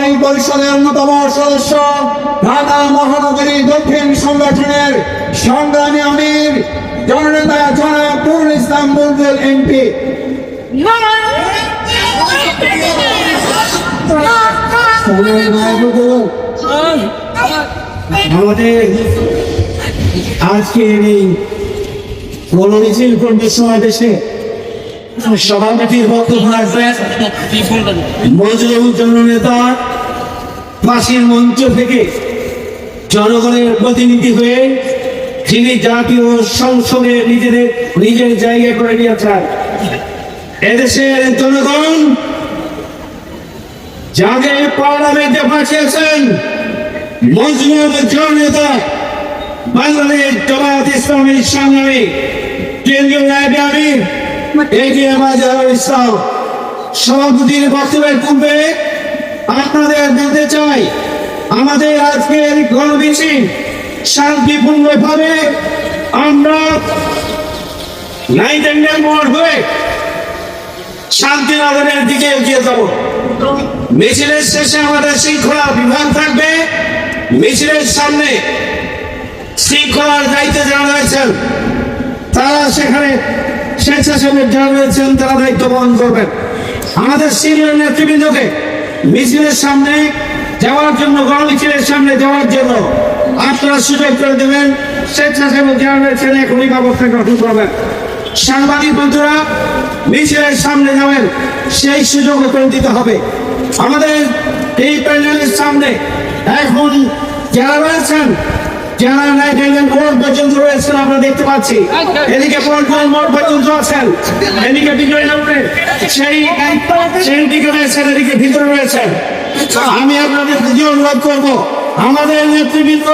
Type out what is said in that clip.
আওয়ামী পরিষদের অন্যতম সদস্য, ঢাকা মহানগরী দক্ষিণ সংগঠনের সংগ্রামী আমির জননেতা জনাব নুরুল ইসলাম বুলবুল এমপি। আমাদের আজকের এই গণমিছিল কর্মী সমাবেশে সভাপতির বক্তব্য রাখবেন মজলুম জননেতা, ফাঁসির মঞ্চ থেকে জনগণের প্রতিনিধি হয়ে যিনি জাতীয় সংসদে নিজের জায়গা করে নিয়েছেন। এদেশের জনগণ যাকে পার্লামেন্টে পাঠিয়েছেন মজলুম জননেতা, বাংলাদেশ জামায়াত ইসলামীর সংগ্রামী কেন্দ্রীয় নায়েবে আমির এটিএম আজহারুল ইসলাম। সভাপতির বক্তব্যের পূর্বে আপনাদের বলতে চাই, আমাদের আজকের গণমিছিল শান্তিপূর্ণভাবে আমরা নাইটেঙ্গেল মোড় হয়ে শান্তিনগরের দিকে এগিয়ে যাব। মিছিলের শেষে আমাদের শৃঙ্খলা বিভাগ থাকবে। মিছিলের সামনে শৃঙ্খলার দায়িত্বে যারা রয়েছেন তারা সেখানে স্বেচ্ছাসেবক যারা রয়েছেন তারা দায়িত্ব পালন করবেন। আমাদের সিনিয়র নেতৃবৃন্দকে মিছিলের সামনে যাওয়ার জন্য, গণমিছিলের সামনে যাওয়ার জন্য আপনারা সুযোগ করে দেবেন। স্বেচ্ছাসেবক যারা রয়েছেন এখনই ব্যবস্থা গ্রহণ করবেন। সাংবাদিক বন্ধুরা মিছিলের সামনে যাবেন, সেই সুযোগ করে দিতে হবে। আমাদের এই প্যানেলের সামনে এখন যারা রয়েছেন, যারা নাইটেঙ্গেল মোড় পর্যন্ত রয়েছেন আমরা দেখতে পাচ্ছি, এদিকে পল্টন মোড় পর্যন্ত আছেন, এদিকে বিজয় নগরে সেই দিকে রয়েছেন, এদিকে ভিতরে রয়েছেন। আমি আপনাদের অনুরোধ করবো, আমাদের নেতৃবৃন্দ